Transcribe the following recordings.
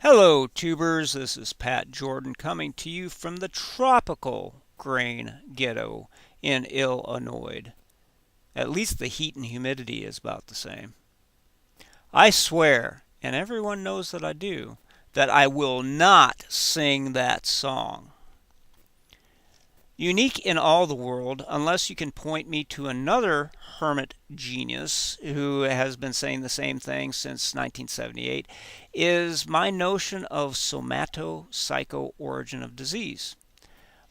Hello, tubers. This is Pat Jordan coming to you from the tropical grain ghetto in Illinois. At least the heat and humidity is about the same. I swear, and everyone knows that I do, that I will not sing that song. Unique in all the world, unless you can point me to another hermit genius who has been saying the same thing since 1978, is my notion of somato-psycho origin of disease.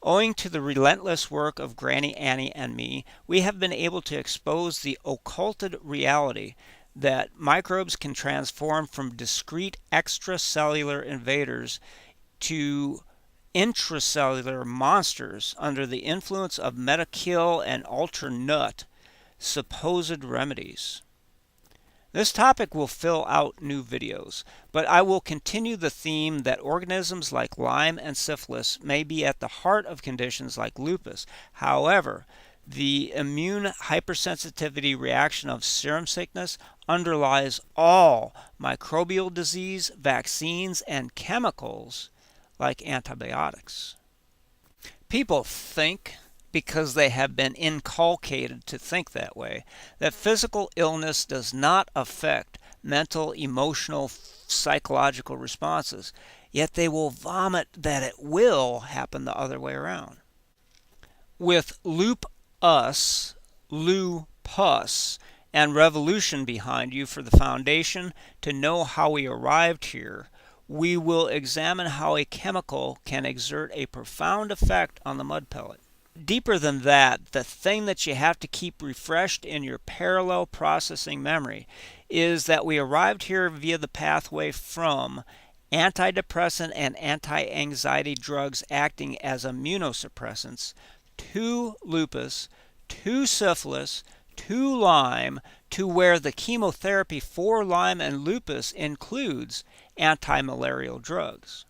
Owing to the relentless work of Grannie Annie and me, we have been able to expose the occulted reality that microbes can transform from discrete extracellular invaders to intracellular monsters under the influence of MediKill and AlterNOTive supposed remedies. This topic will fill out new videos, but I will continue the theme that organisms like Lyme and syphilis may be at the heart of conditions like lupus. However, the immune hypersensitivity reaction of serum sickness underlies all microbial disease, vaccines, and chemicals like antibiotics. People think, because they have been inculcated to think that way, that physical illness does not affect mental, emotional, psychological responses, yet they will vomit that it will happen the other way around. With Lupus, Lue Pus, and revolution behind you for the foundation to know how we arrived here, we will examine how a chemical can exert a profound effect on the mud pellet. Deeper than that, the thing that you have to keep refreshed in your parallel processing memory is that we arrived here via the pathway from antidepressant and anti-anxiety drugs acting as immunosuppressants to lupus, to syphilis, to Lyme, to where the chemotherapy for Lyme and lupus includes anti-malarial drugs.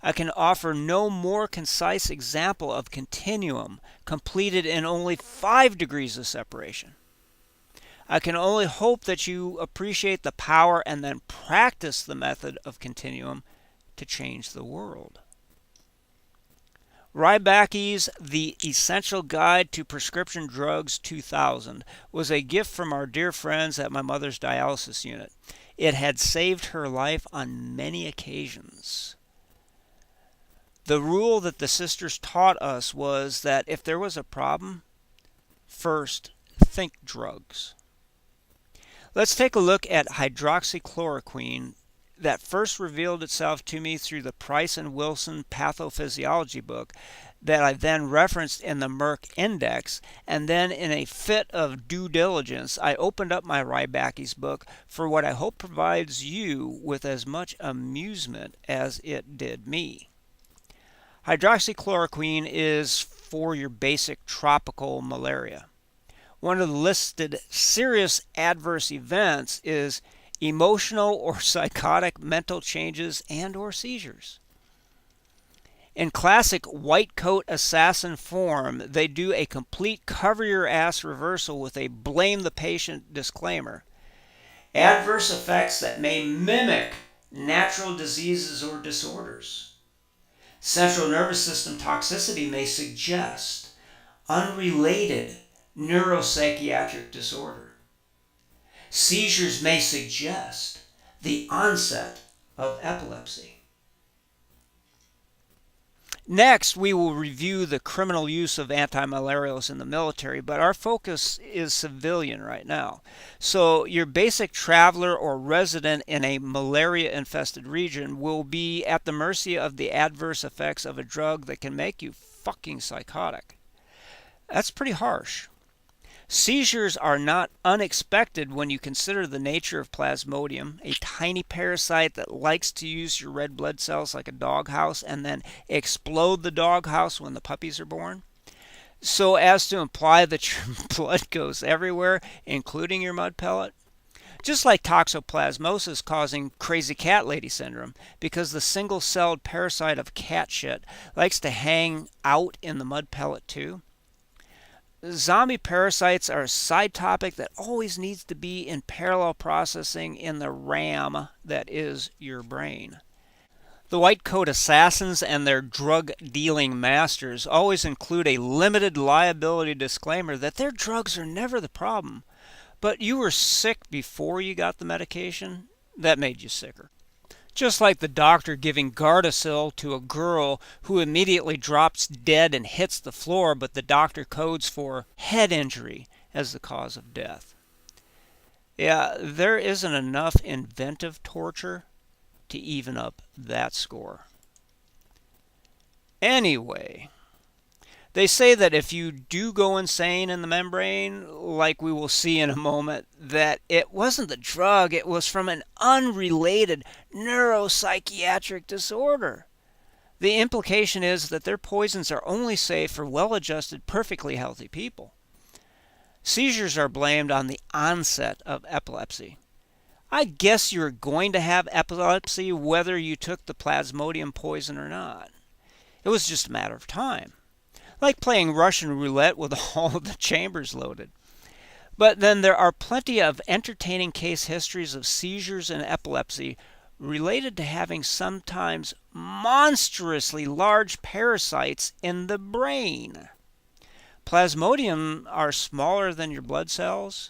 I can offer no more concise example of continuum completed in only 5 degrees of separation. I can only hope that you appreciate the power and then practice the method of continuum to change the world. Ryback's The Essential Guide to Prescription Drugs 2000 was a gift from our dear friends at my mother's dialysis unit. It had saved her life on many occasions. The rule that the sisters taught us was that if there was a problem, first think drugs. Let's take a look at hydroxychloroquine that first revealed itself to me through the Price and Wilson pathophysiology book that I then referenced in the Merck Index, and then in a fit of due diligence I opened up my Ryback's book for what I hope provides you with as much amusement as it did me. Hydroxychloroquine is for your basic tropical malaria. One of the listed serious adverse events is emotional or psychotic mental changes and or seizures. In classic white coat assassin form, they do a complete cover your ass reversal with a blame the patient disclaimer. Adverse effects that may mimic natural diseases or disorders. Central nervous system toxicity may suggest unrelated neuropsychiatric disorder. Seizures may suggest the onset of epilepsy. Next, we will review the criminal use of antimalarials in the military, but our focus is civilian right now. So your basic traveler or resident in a malaria-infested region will be at the mercy of the adverse effects of a drug that can make you fucking psychotic. That's pretty harsh. Seizures are not unexpected when you consider the nature of Plasmodium, a tiny parasite that likes to use your red blood cells like a doghouse and then explode the doghouse when the puppies are born, so as to imply that your blood goes everywhere, including your mud pellet. Just like toxoplasmosis causing crazy cat lady syndrome, because the single-celled parasite of cat shit likes to hang out in the mud pellet too. Zombie parasites are a side topic that always needs to be in parallel processing in the RAM that is your brain. The white coat assassins and their drug-dealing masters always include a limited liability disclaimer that their drugs are never the problem, but you were sick before you got the medication. That made you sicker. Just like the doctor giving Gardasil to a girl who immediately drops dead and hits the floor, but the doctor codes for head injury as the cause of death. Yeah, there isn't enough inventive torture to even up that score. Anyway, they say that if you do go insane in the membrane, like we will see in a moment, that it wasn't the drug, it was from an unrelated neuropsychiatric disorder. The implication is that their poisons are only safe for well-adjusted, perfectly healthy people. Seizures are blamed on the onset of epilepsy. I guess you're going to have epilepsy whether you took the plasmodium poison or not. It was just a matter of time. Like playing Russian roulette with all of the chambers loaded. But then there are plenty of entertaining case histories of seizures and epilepsy related to having sometimes monstrously large parasites in the brain. Plasmodium are smaller than your blood cells,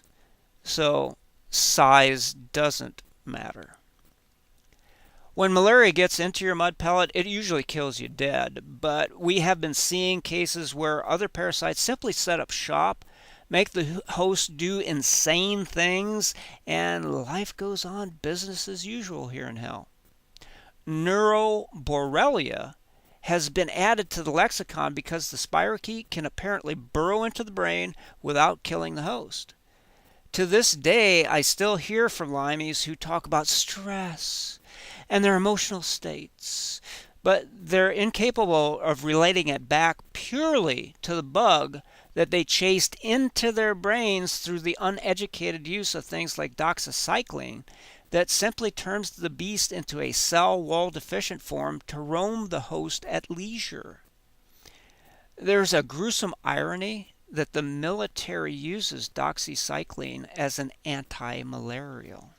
so size doesn't matter. When malaria gets into your mud pellet, it usually kills you dead, but we have been seeing cases where other parasites simply set up shop, make the host do insane things, and life goes on business as usual here in hell. Neuroborrelia has been added to the lexicon because the spirochete can apparently burrow into the brain without killing the host. To this day, I still hear from Lymies who talk about stress and their emotional states, but they're incapable of relating it back purely to the bug that they chased into their brains through the uneducated use of things like doxycycline that simply turns the beast into a cell wall deficient form to roam the host at leisure. There's a gruesome irony that the military uses doxycycline as an anti-malarial.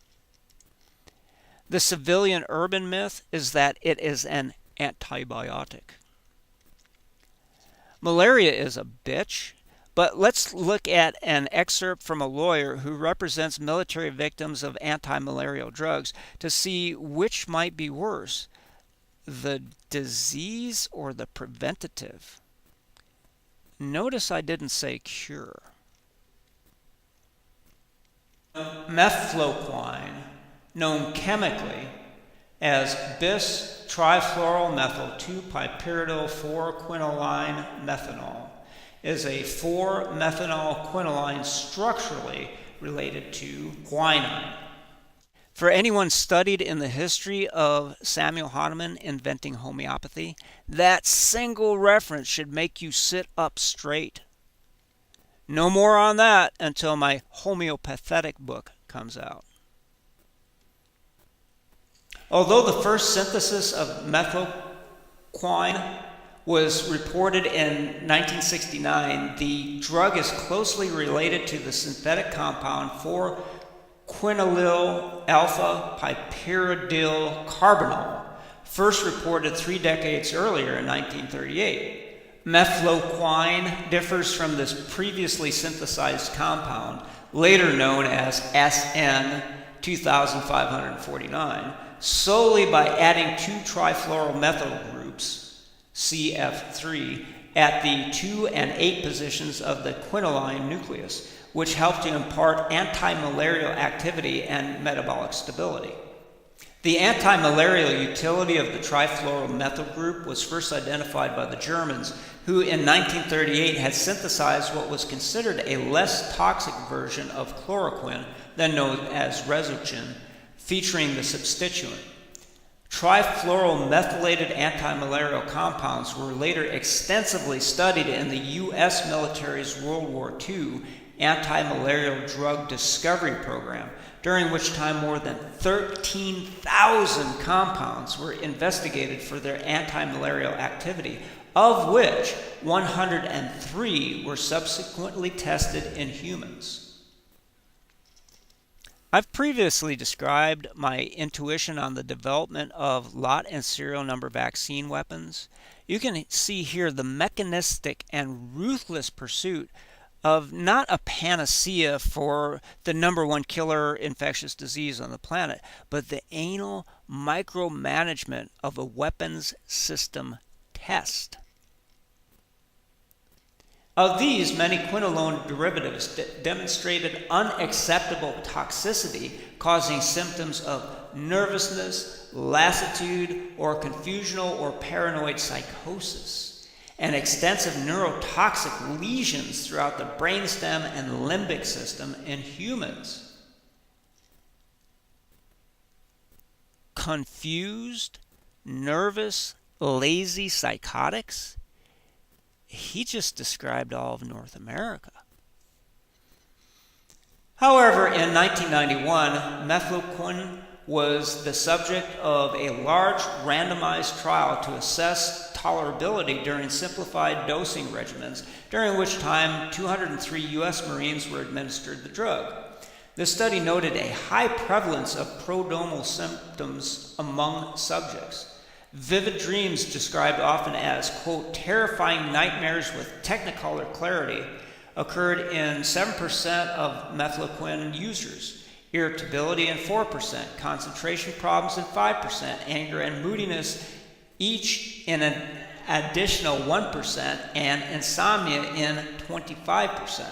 The civilian urban myth is that it is an antibiotic. Malaria is a bitch, but let's look at an excerpt from a lawyer who represents military victims of anti-malarial drugs to see which might be worse, the disease or the preventative. Notice I didn't say cure. Mefloquine, known chemically as bis-trifluoromethylpyridine 4-quinoline is a 4-methanol-quinoline structurally related to quinine. For anyone studied in the history of Samuel Hahnemann inventing homeopathy, that single reference should make you sit up straight. No more on that until my homeopathic book comes out. Although the first synthesis of methylquine was reported in 1969, the drug is closely related to the synthetic compound 4-quinolyl alpha pyridyl carbinol, first reported 3 decades earlier in 1938. Mefloquine differs from this previously synthesized compound, later known as SN 2549, solely by adding 2 trifluoromethyl groups, CF3, at the 2 and 8 positions of the quinoline nucleus, which help to impart anti-malarial activity and metabolic stability. The anti-malarial utility of the trifluoromethyl group was first identified by the Germans, who in 1938 had synthesized what was considered a less toxic version of chloroquine, then known as Resogen, featuring the substituent. Trifluoromethylated anti-malarial compounds were later extensively studied in the U.S. military's World War II anti-malarial drug discovery program, during which time more than 13,000 compounds were investigated for their anti-malarial activity, of which 103 were subsequently tested in humans. I've previously described my intuition on the development of lot and serial number vaccine weapons. You can see here the mechanistic and ruthless pursuit of not a panacea for the number one killer infectious disease on the planet, but the anal micromanagement of a weapons system test. Of these, many quinolone derivatives demonstrated unacceptable toxicity, causing symptoms of nervousness, lassitude, or confusional or paranoid psychosis, and extensive neurotoxic lesions throughout the brainstem and limbic system in humans. Confused, nervous, lazy psychotics? He just described all of North America. However, in 1991, mefloquine was the subject of a large randomized trial to assess tolerability during simplified dosing regimens, during which time 203 U.S. Marines were administered the drug. This study noted a high prevalence of prodromal symptoms among subjects. Vivid dreams, described often as, quote, terrifying nightmares with technicolor clarity, occurred in 7% of mefloquine users, irritability in 4%, concentration problems in 5%, anger and moodiness each in an additional 1%, and insomnia in 25%.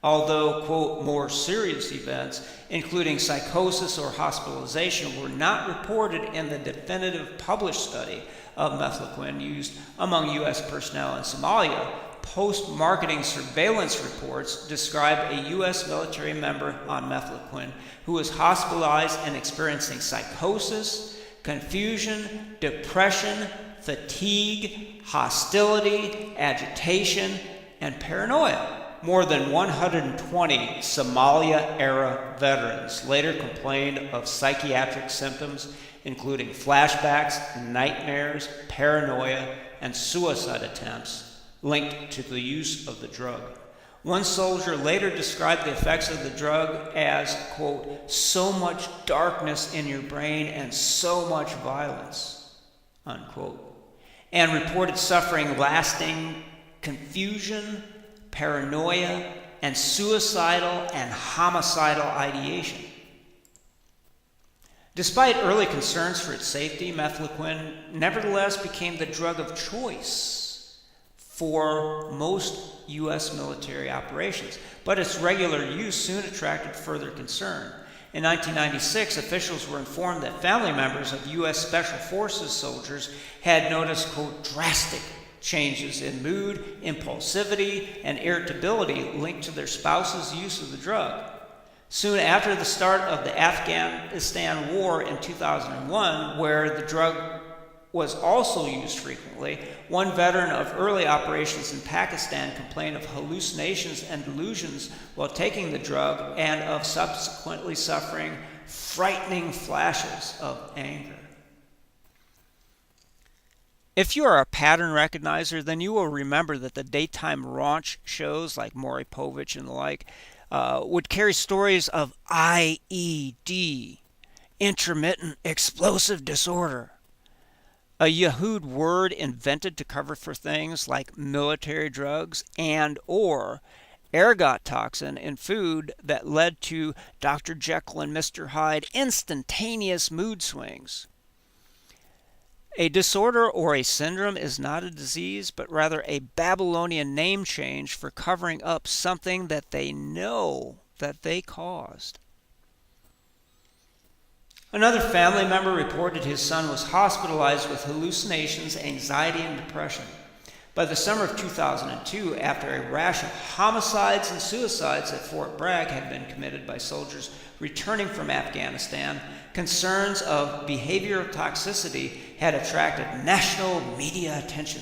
Although, quote, more serious events, including psychosis or hospitalization, were not reported in the definitive published study of mefloquine used among U.S. personnel in Somalia, post-marketing surveillance reports describe a U.S. military member on mefloquine who was hospitalized and experiencing psychosis, confusion, depression, fatigue, hostility, agitation, and paranoia. More than 120 Somalia-era veterans later complained of psychiatric symptoms, including flashbacks, nightmares, paranoia, and suicide attempts linked to the use of the drug. One soldier later described the effects of the drug as, quote, so much darkness in your brain and so much violence, unquote, and reported suffering lasting confusion, paranoia, and suicidal and homicidal ideation. Despite early concerns for its safety, mefloquine nevertheless became the drug of choice for most U.S. military operations, but its regular use soon attracted further concern. In 1996, officials were informed that family members of U.S. Special Forces soldiers had noticed, quote, drastic changes in mood, impulsivity, and irritability linked to their spouse's use of the drug. Soon after the start of the Afghanistan war in 2001, where the drug was also used frequently, one veteran of early operations in Pakistan complained of hallucinations and delusions while taking the drug and of subsequently suffering frightening flashes of anger. If you are a pattern recognizer, then you will remember that the daytime raunch shows like Maury Povich and the like would carry stories of IED, intermittent explosive disorder, a Yahoo word invented to cover for things like military drugs and or ergot toxin in food that led to Dr. Jekyll and Mr. Hyde instantaneous mood swings. A disorder or a syndrome is not a disease, but rather a Babylonian name change for covering up something that they know that they caused. Another family member reported his son was hospitalized with hallucinations, anxiety, and depression. By the summer of 2002, after a rash of homicides and suicides at Fort Bragg had been committed by soldiers returning from Afghanistan, concerns of behavioral toxicity had attracted national media attention.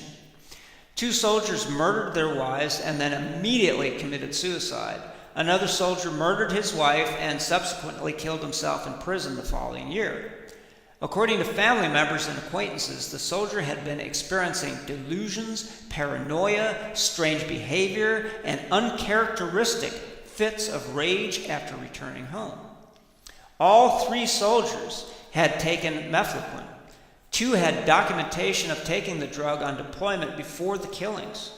2 soldiers murdered their wives and then immediately committed suicide. Another soldier murdered his wife and subsequently killed himself in prison the following year. According to family members and acquaintances, the soldier had been experiencing delusions, paranoia, strange behavior, and uncharacteristic fits of rage after returning home. All 3 soldiers had taken mefloquine. 2 had documentation of taking the drug on deployment before the killings,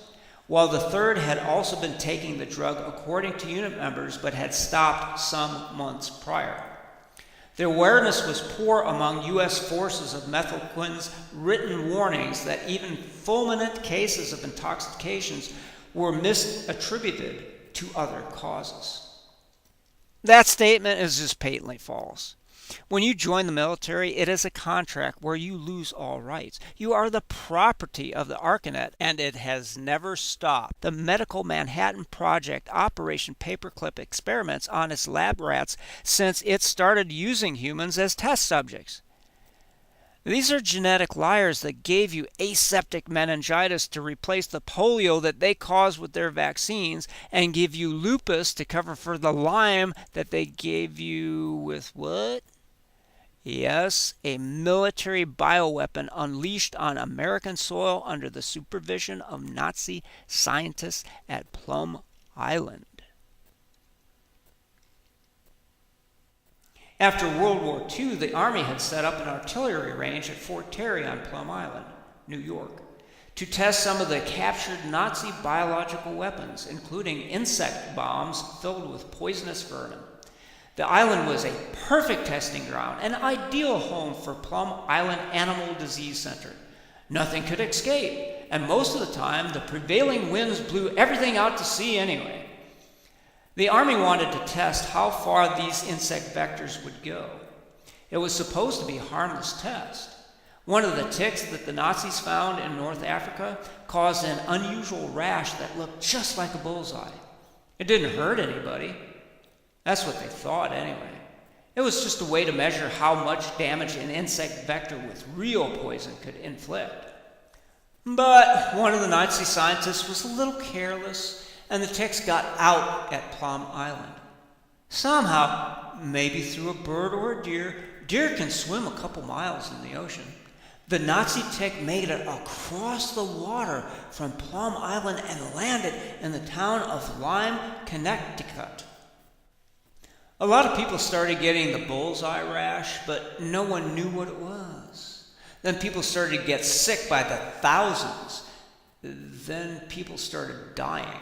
while the 3rd had also been taking the drug according to unit members but had stopped some months prior. The awareness was poor among U.S. forces of mefloquine's written warnings that even fulminant cases of intoxications were misattributed to other causes. That statement is just patently false. When you join the military, it is a contract where you lose all rights. You are the property of the Arcanet, and it has never stopped. The Medical Manhattan Project Operation Paperclip experiments on its lab rats since it started using humans as test subjects. These are genetic liars that gave you aseptic meningitis to replace the polio that they caused with their vaccines, and give you lupus to cover for the Lyme that they gave you with what? Yes, a military bioweapon unleashed on American soil under the supervision of Nazi scientists at Plum Island. After World War II, the Army had set up an artillery range at Fort Terry on Plum Island, New York, to test some of the captured Nazi biological weapons, including insect bombs filled with poisonous vermin. The island was a perfect testing ground, an ideal home for Plum Island Animal Disease Center. Nothing could escape, and most of the time the prevailing winds blew everything out to sea anyway. The Army wanted to test how far these insect vectors would go. It was supposed to be a harmless test. One of the ticks that the Nazis found in North Africa caused an unusual rash that looked just like a bullseye. It didn't hurt anybody. That's what they thought anyway. It was just a way to measure how much damage an insect vector with real poison could inflict. But one of the Nazi scientists was a little careless, and the ticks got out at Plum Island. Somehow, maybe through a bird or a deer can swim a couple miles in the ocean. The Nazi tick made it across the water from Plum Island and landed in the town of Lyme, Connecticut. A lot of people started getting the bullseye rash, but no one knew what it was. Then people started to get sick by the thousands. Then people started dying.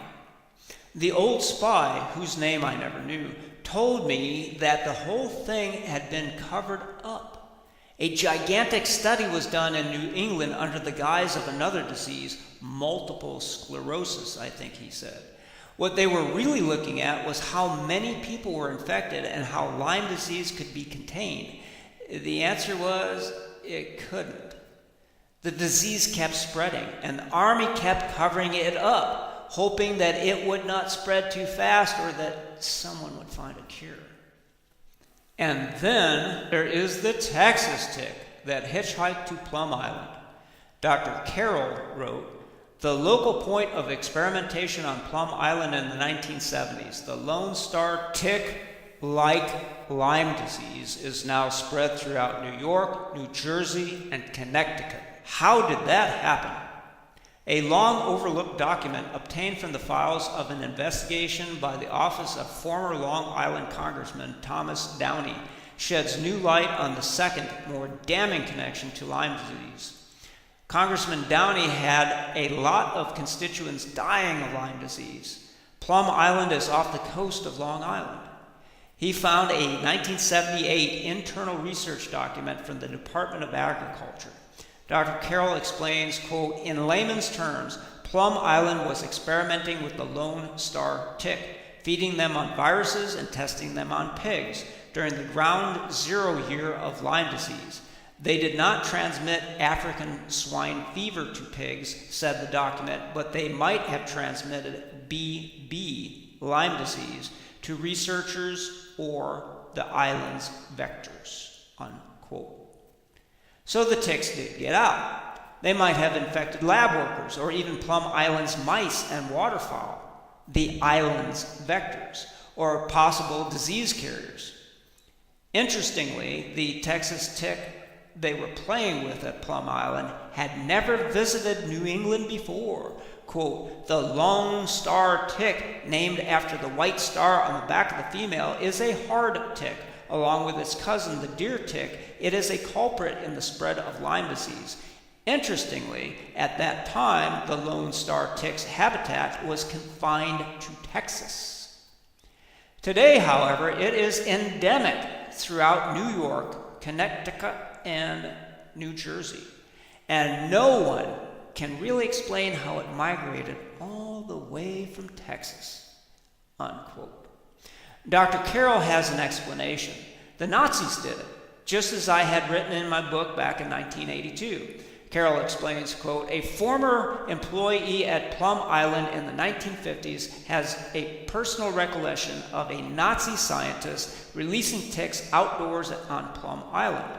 The old spy, whose name I never knew, told me that the whole thing had been covered up. A gigantic study was done in New England under the guise of another disease, multiple sclerosis, I think he said. What they were really looking at was how many people were infected and how Lyme disease could be contained. The answer was, it couldn't. The disease kept spreading, and the Army kept covering it up, hoping that it would not spread too fast or that someone would find a cure. And then there is the Texas tick that hitchhiked to Plum Island. Dr. Carroll wrote, "The local point of experimentation on Plum Island in the 1970s, the Lone Star tick-like Lyme disease, is now spread throughout New York, New Jersey, and Connecticut. How did that happen?" A long overlooked document obtained from the files of an investigation by the office of former Long Island Congressman Thomas Downey sheds new light on the second, more damning connection to Lyme disease. Congressman Downey had a lot of constituents dying of Lyme disease. Plum Island is off the coast of Long Island. He found a 1978 internal research document from the Department of Agriculture. Dr. Carroll explains, quote, "In layman's terms, Plum Island was experimenting with the Lone Star tick, feeding them on viruses and testing them on pigs during the ground zero year of Lyme disease. They did not transmit African swine fever to pigs," said the document, "but they might have transmitted BB, Lyme disease, to researchers or the island's vectors," unquote. So the ticks did get out. They might have infected lab workers or even Plum Island's mice and waterfowl, the island's vectors, or possible disease carriers. Interestingly, the Texas tick they were playing with at Plum Island had never visited New England before. Quote, the lone star tick, named after the white star on the back of the female, is a hard tick. Along with its cousin, the deer tick, it is a culprit in the spread of Lyme disease. Interestingly, at that time, the lone star tick's habitat was confined to Texas. Today, however, it is endemic throughout New York, Connecticut, and New Jersey. And no one can really explain how it migrated all the way from Texas, unquote. Dr. Carroll has an explanation. The Nazis did it, just as I had written in my book back in 1982. Carroll explains, quote, a former employee at Plum Island in the 1950s has a personal recollection of a Nazi scientist releasing ticks outdoors on Plum Island.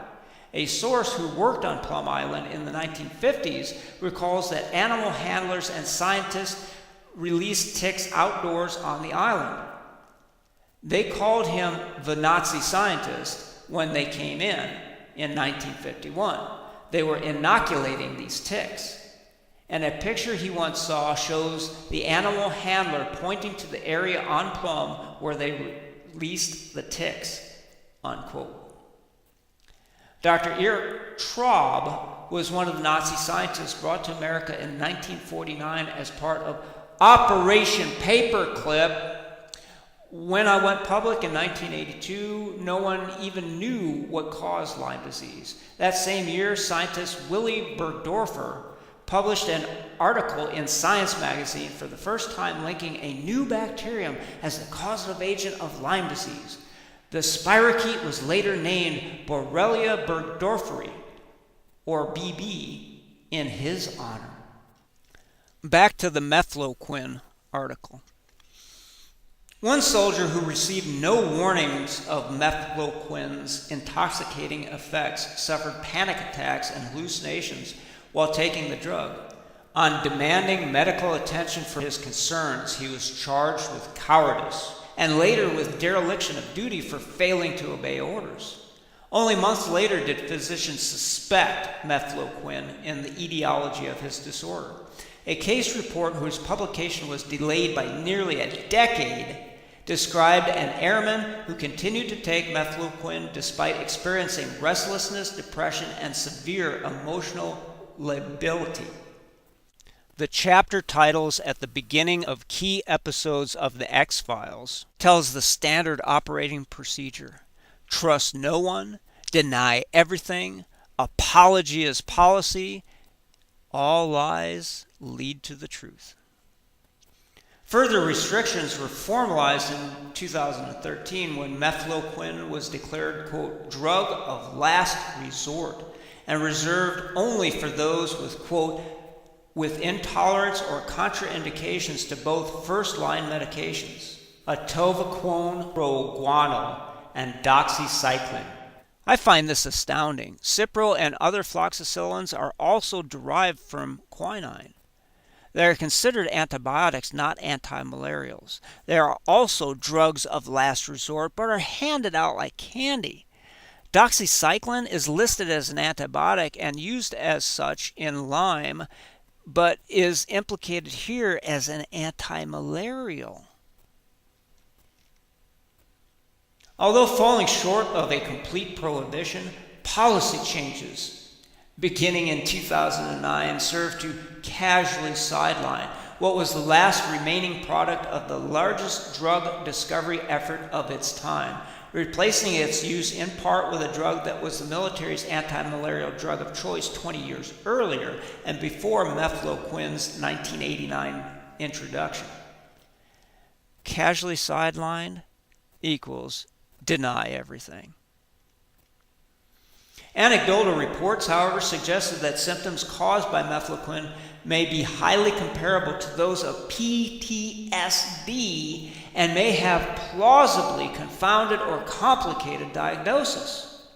A source who worked on Plum Island in the 1950s recalls that animal handlers and scientists released ticks outdoors on the island. They called him the Nazi scientist when they came in 1951. They were inoculating these ticks. And a picture he once saw shows the animal handler pointing to the area on Plum where they released the ticks, unquote. Dr. Erich Traub was one of the Nazi scientists brought to America in 1949 as part of Operation Paperclip. When I went public in 1982, no one even knew what caused Lyme disease. That same year, scientist Willy Berdorfer published an article in Science magazine for the first time linking a new bacterium as the causative agent of Lyme disease. The spirochete was later named Borrelia burgdorferi, or BB, in his honor. Back to the methloquine article. One soldier who received no warnings of methloquine's intoxicating effects suffered panic attacks and hallucinations while taking the drug. On demanding medical attention for his concerns, he was charged with cowardice and later with dereliction of duty for failing to obey orders. Only months later did physicians suspect methloquine in the etiology of his disorder. A case report whose publication was delayed by nearly a decade described an airman who continued to take methloquine despite experiencing restlessness, depression, and severe emotional lability. The chapter titles at the beginning of key episodes of the X-Files tells the standard operating procedure. Trust no one, deny everything, apology is policy, all lies lead to the truth. Further restrictions were formalized in 2013 when methloquine was declared, quote, drug of last resort and reserved only for those with, quote, with intolerance or contraindications to both first-line medications, atovaquone, proguanil, and doxycycline. I find this astounding. Cipro and other floxacillins are also derived from quinine. They are considered antibiotics, not antimalarials. They are also drugs of last resort, but are handed out like candy. Doxycycline is listed as an antibiotic and used as such in Lyme, but is implicated here as an antimalarial. Although falling short of a complete prohibition, policy changes beginning in 2009 served to casually sideline what was the last remaining product of the largest drug discovery effort of its time, replacing its use in part with a drug that was the military's anti-malarial drug of choice 20 years earlier and before methloquine's 1989 introduction. Casually sidelined equals deny everything. Anecdotal reports, however, suggested that symptoms caused by methloquine may be highly comparable to those of PTSD and may have plausibly confounded or complicated diagnosis.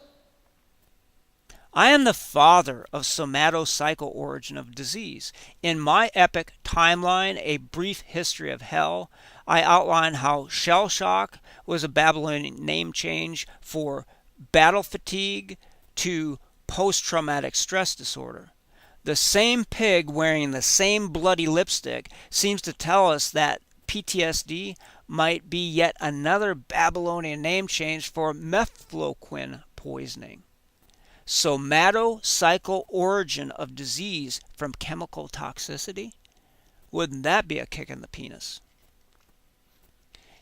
I am the father of somatocycle origin of disease. In my epic timeline, A Brief History of Hell, I outline how shell shock was a Babylonian name change for battle fatigue to post-traumatic stress disorder. The same pig wearing the same bloody lipstick seems to tell us that PTSD might be yet another Babylonian name change for mefloquine poisoning. Somatocycle origin of disease from chemical toxicity? Wouldn't that be a kick in the penis?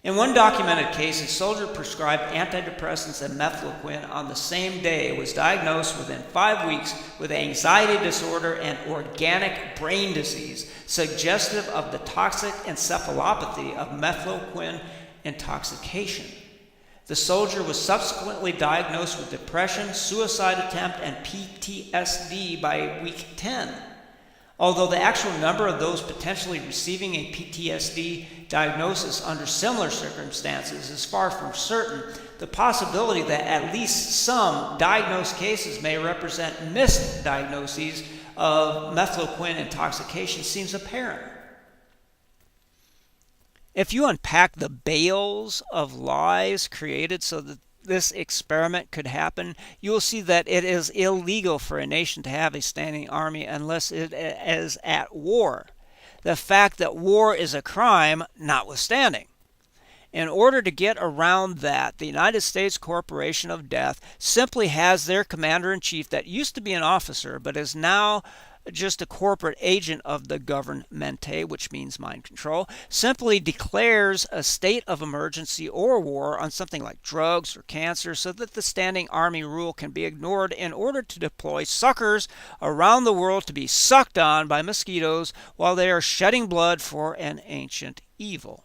In one documented case, a soldier prescribed antidepressants and mefloquine on the same day was diagnosed within 5 weeks with anxiety disorder and organic brain disease, suggestive of the toxic encephalopathy of mefloquine intoxication. The soldier was subsequently diagnosed with depression, suicide attempt, and PTSD by week 10. Although the actual number of those potentially receiving a PTSD diagnosis under similar circumstances is far from certain, the possibility that at least some diagnosed cases may represent misdiagnoses of mefloquine intoxication seems apparent. If you unpack the bales of lies created so that this experiment could happen, you will see that it is illegal for a nation to have a standing army unless it is at war. The fact that war is a crime notwithstanding. In order to get around that, the United States Corporation of Death simply has their commander-in-chief that used to be an officer but is now just a corporate agent of the governmente, which means mind control, simply declares a state of emergency or war on something like drugs or cancer so that the standing army rule can be ignored in order to deploy suckers around the world to be sucked on by mosquitoes while they are shedding blood for an ancient evil.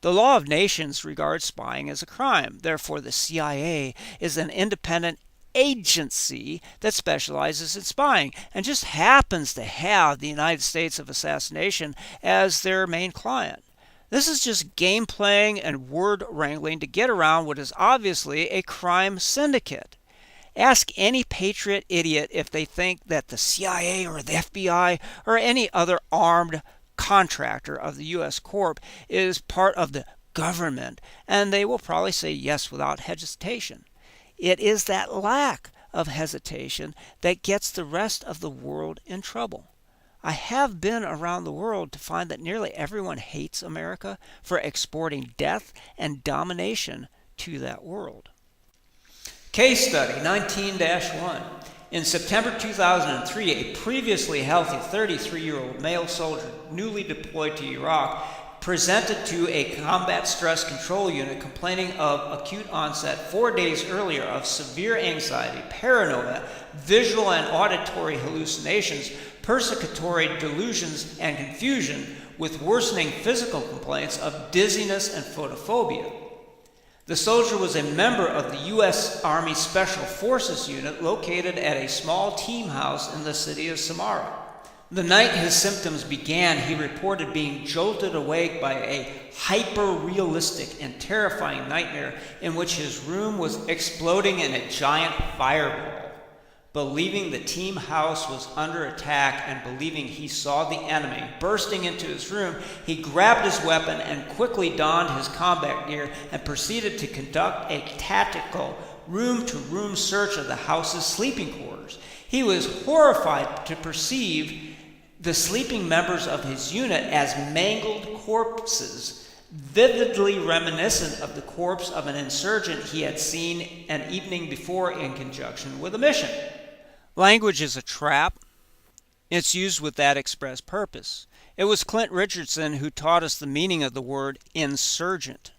The law of nations regards spying as a crime. Therefore, the CIA is an independent agency that specializes in spying and just happens to have the United States of assassination as their main client. This is just game playing and word wrangling to get around what is obviously a crime syndicate. Ask any patriot idiot if they think that the CIA or the FBI or any other armed contractor of the U.S. Corp is part of the government, and they will probably say yes without hesitation. It is that lack of hesitation that gets the rest of the world in trouble. I have been around the world to find that nearly everyone hates America for exporting death and domination to that world. Case study 19-1. In September 2003, a previously healthy 33-year-old male soldier newly deployed to Iraq presented to a combat stress control unit complaining of acute onset 4 days earlier of severe anxiety, paranoia, visual and auditory hallucinations, persecutory delusions, and confusion, with worsening physical complaints of dizziness and photophobia. The soldier was a member of the U.S. Army Special Forces unit located at a small team house in the city of Samarra. The night his symptoms began, he reported being jolted awake by a hyper-realistic and terrifying nightmare in which his room was exploding in a giant fireball. Believing the team house was under attack and believing he saw the enemy bursting into his room, he grabbed his weapon and quickly donned his combat gear and proceeded to conduct a tactical room-to-room search of the house's sleeping quarters. He was horrified to perceive the sleeping members of his unit as mangled corpses, vividly reminiscent of the corpse of an insurgent he had seen an evening before in conjunction with a mission. Language is a trap. It's used with that express purpose. It was Clint Richardson who taught us the meaning of the word insurgent.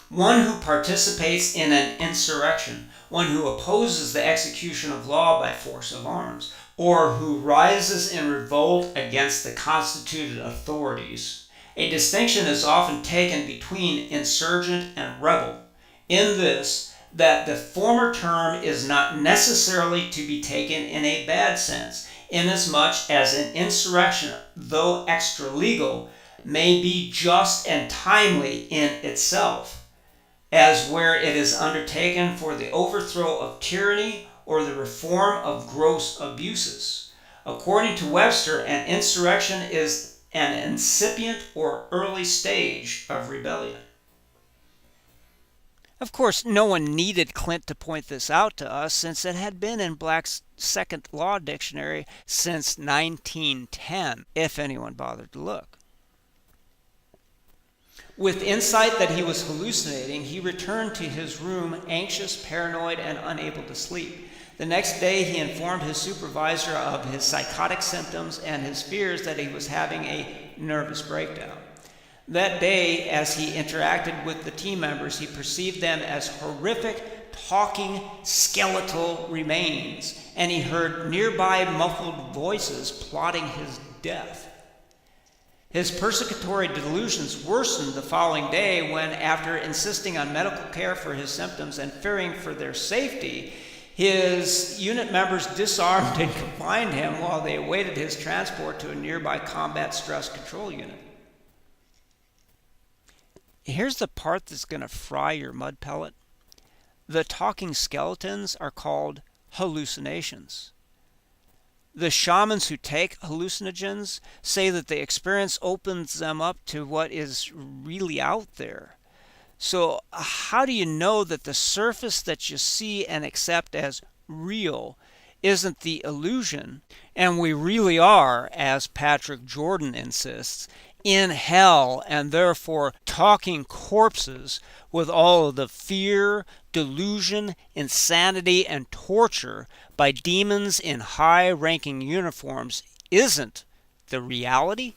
One who participates in an insurrection, one who opposes the execution of law by force of arms, or who rises in revolt against the constituted authorities. A distinction is often taken between insurgent and rebel, in this, that the former term is not necessarily to be taken in a bad sense, inasmuch as an insurrection, though extra-legal, may be just and timely in itself, as where it is undertaken for the overthrow of tyranny or the reform of gross abuses. According to Webster, an insurrection is an incipient or early stage of rebellion. Of course, no one needed Clint to point this out to us, since it had been in Black's Second Law Dictionary since 1910, if anyone bothered to look. With insight that he was hallucinating, he returned to his room anxious, paranoid, and unable to sleep. The next day, he informed his supervisor of his psychotic symptoms and his fears that he was having a nervous breakdown. That day, as he interacted with the team members, he perceived them as horrific, talking, skeletal remains, and he heard nearby muffled voices plotting his death. His persecutory delusions worsened the following day when, after insisting on medical care for his symptoms and fearing for their safety, his unit members disarmed and confined him while they awaited his transport to a nearby combat stress control unit. Here's the part that's going to fry your mud pellet. The talking skeletons are called hallucinations. The shamans who take hallucinogens say that the experience opens them up to what is really out there. So how do you know that the surface that you see and accept as real isn't the illusion, and we really are, as Patrick Jordan insists, in hell, and therefore talking corpses with all of the fear, delusion, insanity, and torture by demons in high-ranking uniforms isn't the reality?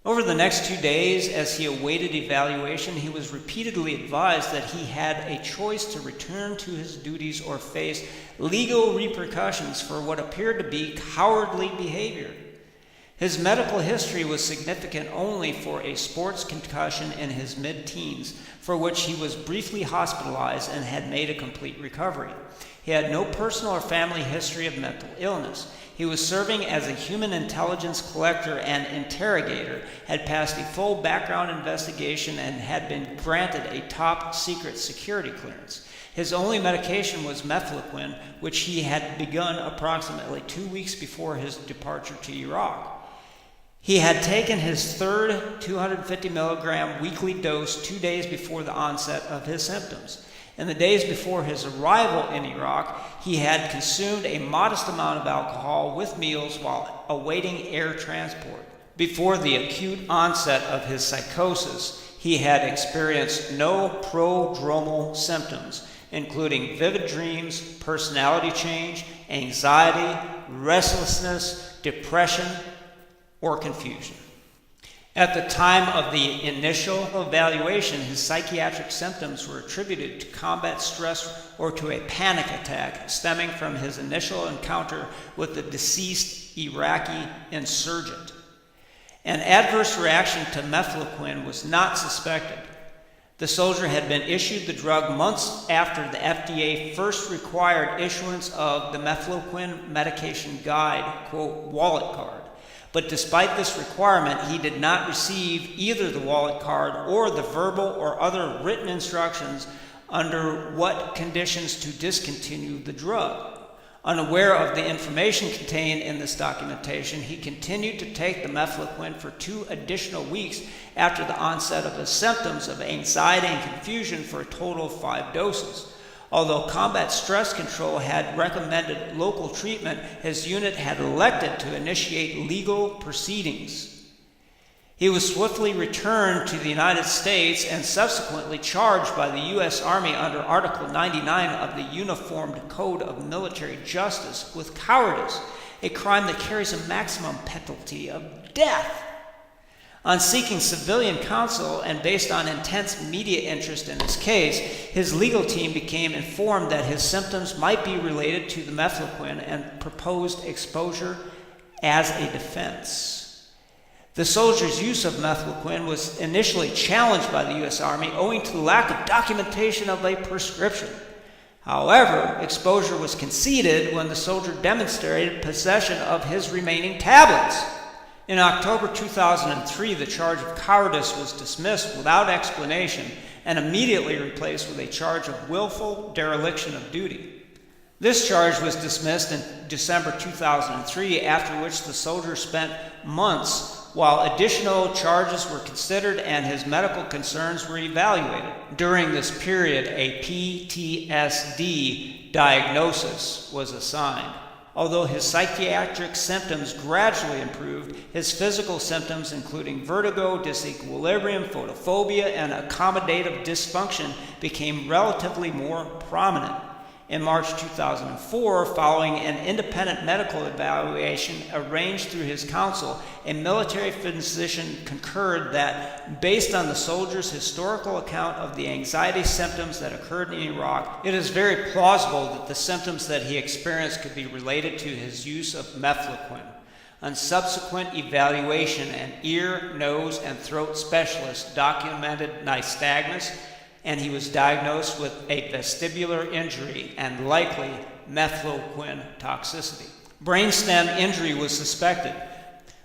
Over the next 2 days, as he awaited evaluation, he was repeatedly advised that he had a choice to return to his duties or face legal repercussions for what appeared to be cowardly behavior. His medical history was significant only for a sports concussion in his mid-teens, for which he was briefly hospitalized and had made a complete recovery. He had no personal or family history of mental illness. He was serving as a human intelligence collector and interrogator, had passed a full background investigation, and had been granted a top-secret security clearance. His only medication was mefloquine, which he had begun approximately 2 weeks before his departure to Iraq. He had taken his third 250 milligram weekly dose 2 days before the onset of his symptoms. In the days before his arrival in Iraq, he had consumed a modest amount of alcohol with meals while awaiting air transport. Before the acute onset of his psychosis, he had experienced no prodromal symptoms, including vivid dreams, personality change, anxiety, restlessness, depression, or confusion. At the time of the initial evaluation, his psychiatric symptoms were attributed to combat stress or to a panic attack stemming from his initial encounter with the deceased Iraqi insurgent. An adverse reaction to mefloquine was not suspected. The soldier had been issued the drug months after the FDA first required issuance of the mefloquine medication guide, quote, wallet card. But despite this requirement, he did not receive either the wallet card or the verbal or other written instructions under what conditions to discontinue the drug. Unaware of the information contained in this documentation, he continued to take the mefloquine for 2 additional weeks after the onset of his symptoms of anxiety and confusion for a total of 5 doses. Although Combat Stress Control had recommended local treatment, his unit had elected to initiate legal proceedings. He was swiftly returned to the United States and subsequently charged by the U.S. Army under Article 99 of the Uniformed Code of Military Justice with cowardice, a crime that carries a maximum penalty of death. On seeking civilian counsel and based on intense media interest in his case, his legal team became informed that his symptoms might be related to the mefloquine and proposed exposure as a defense. The soldier's use of mefloquine was initially challenged by the U.S. Army owing to the lack of documentation of a prescription. However, exposure was conceded when the soldier demonstrated possession of his remaining tablets. In October 2003, the charge of cowardice was dismissed without explanation and immediately replaced with a charge of willful dereliction of duty. This charge was dismissed in December 2003, after which the soldier spent months while additional charges were considered and his medical concerns were evaluated. During this period, a PTSD diagnosis was assigned. Although his psychiatric symptoms gradually improved, his physical symptoms, including vertigo, disequilibrium, photophobia, and accommodative dysfunction, became relatively more prominent. In March 2004, following an independent medical evaluation arranged through his counsel, a military physician concurred that, based on the soldier's historical account of the anxiety symptoms that occurred in Iraq, it is very plausible that the symptoms that he experienced could be related to his use of mefloquine. On subsequent evaluation, an ear, nose, and throat specialist documented nystagmus, and he was diagnosed with a vestibular injury and likely mefloquine toxicity. Brainstem injury was suspected.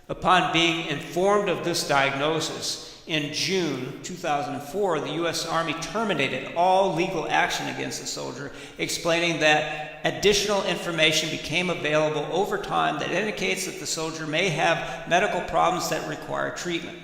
Upon being informed of this diagnosis, in June 2004, the U.S. Army terminated all legal action against the soldier, explaining that additional information became available over time that indicates that the soldier may have medical problems that require treatment.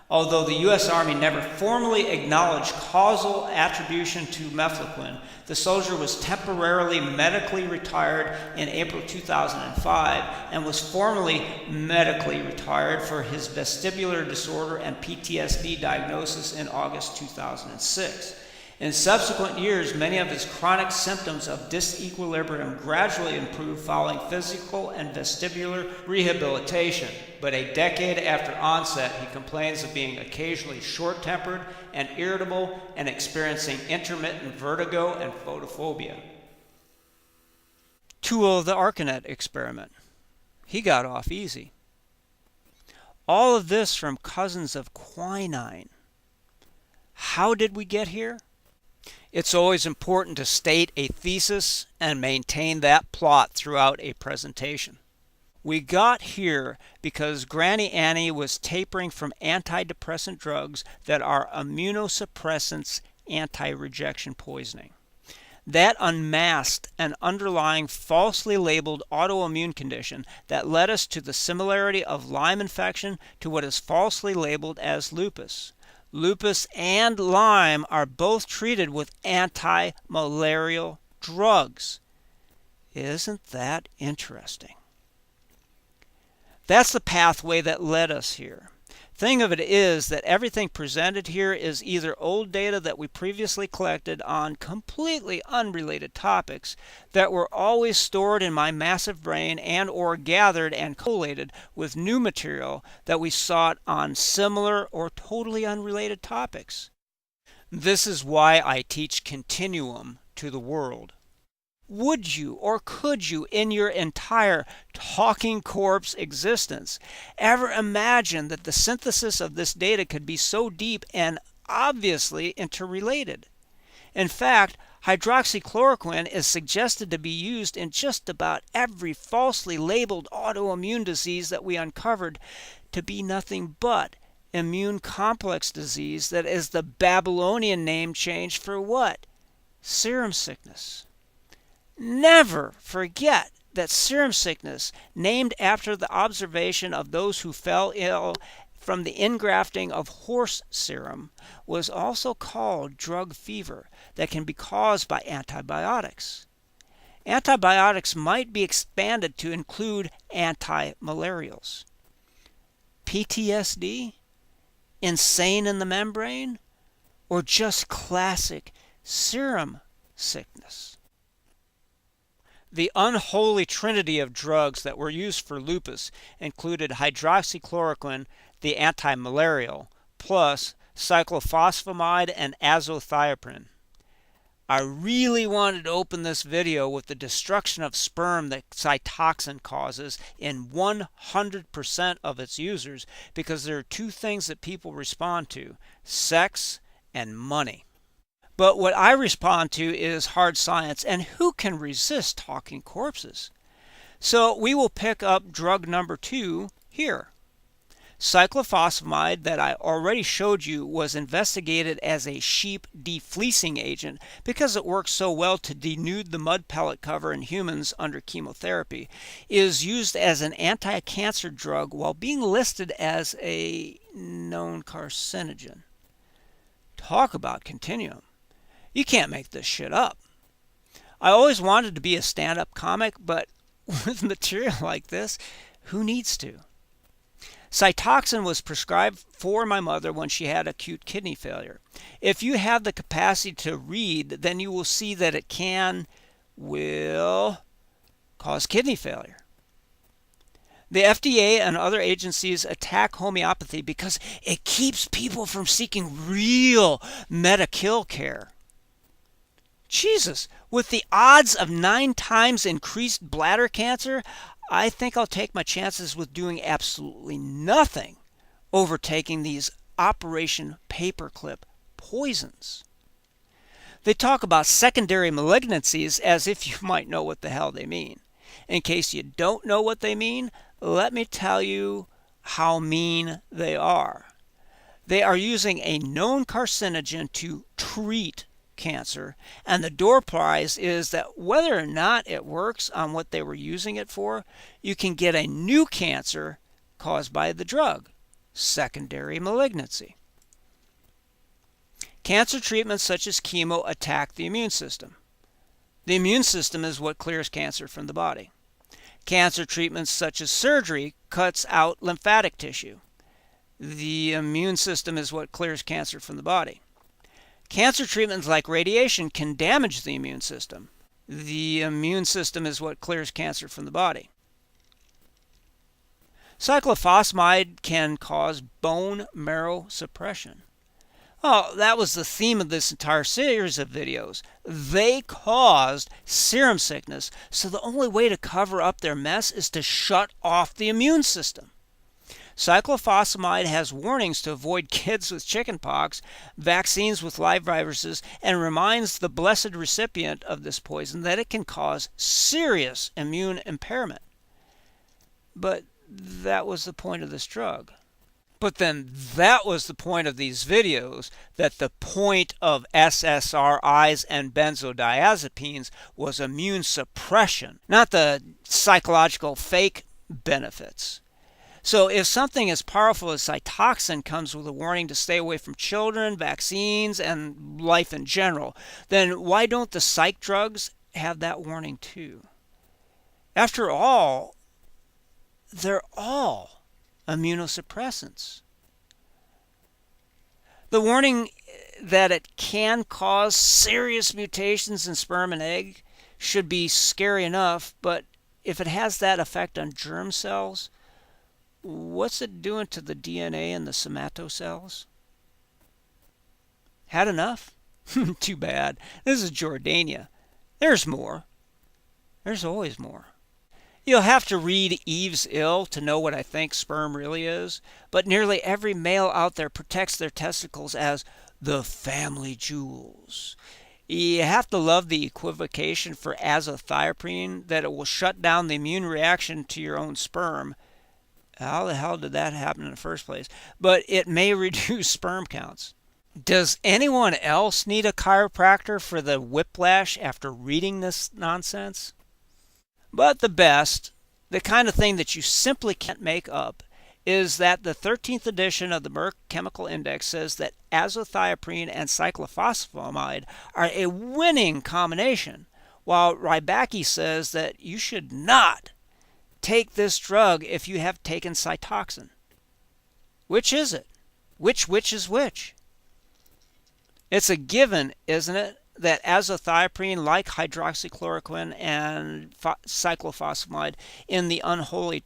Although the U.S. Army never formally acknowledged causal attribution to mefloquine, the soldier was temporarily medically retired in April 2005 and was formally medically retired for his vestibular disorder and PTSD diagnosis in August 2006. In subsequent years, many of his chronic symptoms of disequilibrium gradually improved following physical and vestibular rehabilitation. But a decade after onset, he complains of being occasionally short-tempered and irritable and experiencing intermittent vertigo and photophobia. Tool of the Arcanet experiment. He got off easy. All of this from cousins of quinine. How did we get here? It's always important to state a thesis and maintain that plot throughout a presentation. We got here because Grannie Annie was tapering from antidepressant drugs that are immunosuppressants anti-rejection poisoning. That unmasked an underlying falsely labeled autoimmune condition that led us to the similarity of Lyme infection to what is falsely labeled as lupus. Lupus and Lyme are both treated with anti-malarial drugs. Isn't that interesting? That's the pathway that led us here. Thing of it is that everything presented here is either old data that we previously collected on completely unrelated topics that were always stored in my massive brain and or gathered and collated with new material that we sought on similar or totally unrelated topics. This is why I teach continuum to the world. Would you or could you in your entire talking corpse existence ever imagine that the synthesis of this data could be so deep and obviously interrelated? In fact, hydroxychloroquine is suggested to be used in just about every falsely labeled autoimmune disease that we uncovered to be nothing but immune complex disease that is the Babylonian name change for what? Serum sickness. Never forget that serum sickness, named after the observation of those who fell ill from the ingrafting of horse serum, was also called drug fever that can be caused by antibiotics. Antibiotics might be expanded to include anti-malarials. PTSD? Insane in the membrane? Or just classic serum sickness? The unholy trinity of drugs that were used for lupus included hydroxychloroquine, the anti-malarial, plus cyclophosphamide and azathioprine. I really wanted to open this video with the destruction of sperm that cytoxin causes in 100% of its users because there are two things that people respond to: sex and money. But what I respond to is hard science, and who can resist talking corpses? So we will pick up drug number 2 here. Cyclophosphamide, that I already showed you, was investigated as a sheep defleecing agent because it works so well to denude the mud pellet cover in humans under chemotherapy. It is used as an anti-cancer drug while being listed as a known carcinogen. Talk about continuum. You can't make this shit up. I always wanted to be a stand-up comic, but with material like this, who needs to? Cytoxan was prescribed for my mother when she had acute kidney failure. If you have the capacity to read, then you will see that it will cause kidney failure. The FDA and other agencies attack homeopathy because it keeps people from seeking real meta-kill care. Jesus, with the odds of 9 times increased bladder cancer, I think I'll take my chances with doing absolutely nothing over taking these Operation Paperclip poisons. They talk about secondary malignancies as if you might know what the hell they mean. In case you don't know what they mean, let me tell you how mean they are. They are using a known carcinogen to treat cancer, and the door prize is that whether or not it works on what they were using it for, you can get a new cancer caused by the drug, secondary malignancy. Cancer treatments such as chemo attack the immune system. The immune system is what clears cancer from the body. Cancer treatments such as surgery cuts out lymphatic tissue. The immune system is what clears cancer from the body. Cancer treatments like radiation can damage the immune system. The immune system is what clears cancer from the body. Cyclophosphamide can cause bone marrow suppression. Oh, that was the theme of this entire series of videos. They caused serum sickness, so the only way to cover up their mess is to shut off the immune system. Cyclophosphamide has warnings to avoid kids with chickenpox, vaccines with live viruses, and reminds the blessed recipient of this poison that it can cause serious immune impairment. But that was the point of this drug. But then that was the point of these videos, that the point of SSRIs and benzodiazepines was immune suppression, not the psychological fake benefits. So if something as powerful as Cytoxan comes with a warning to stay away from children, vaccines, and life in general, then why don't the psych drugs have that warning too? After all, they're all immunosuppressants. The warning that it can cause serious mutations in sperm and egg should be scary enough, but if it has that effect on germ cells, what's it doing to the DNA in the somatocells? Had enough? Too bad. This is Jordania. There's more. There's always more. You'll have to read Eve's Ill to know what I think sperm really is, but nearly every male out there protects their testicles as the family jewels. You have to love the equivocation for azathioprine, that it will shut down the immune reaction to your own sperm. How the hell did that happen in the first place? But it may reduce sperm counts. Does anyone else need a chiropractor for the whiplash after reading this nonsense? But the best, the kind of thing that you simply can't make up, is that the 13th edition of the Merck Chemical Index says that azathioprine and cyclophosphamide are a winning combination, while Rybacki says that you should not take this drug if you have taken Cytoxan. Which is it? Which is which? It's a given, isn't it, that azathioprine, like hydroxychloroquine and cyclophosphamide in the unholy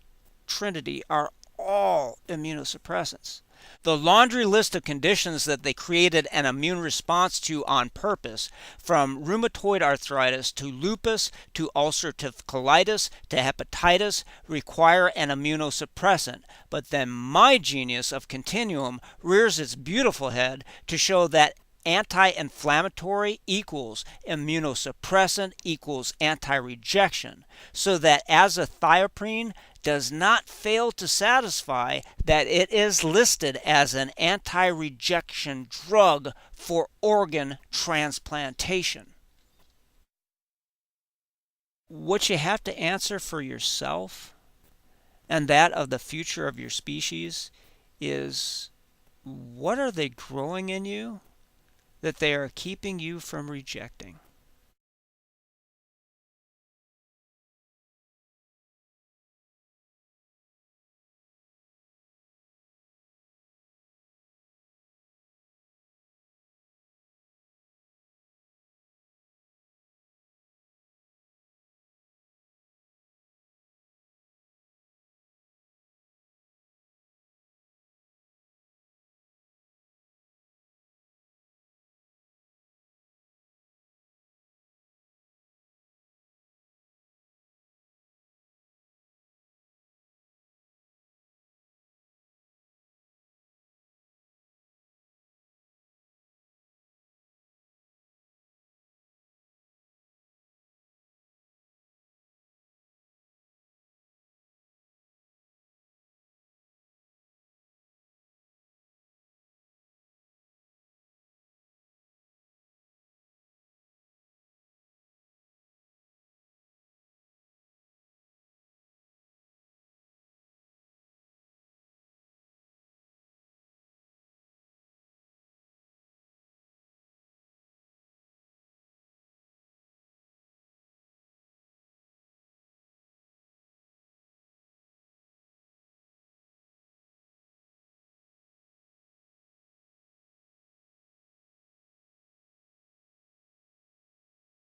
trinity, are all immunosuppressants. The laundry list of conditions that they created an immune response to on purpose, from rheumatoid arthritis to lupus to ulcerative colitis to hepatitis, require an immunosuppressant. But then my genius of continuum rears its beautiful head to show that anti-inflammatory equals immunosuppressant equals anti-rejection, so that azathioprine does not fail to satisfy that it is listed as an anti-rejection drug for organ transplantation. What you have to answer for yourself and that of the future of your species is, what are they growing in you that they are keeping you from rejecting?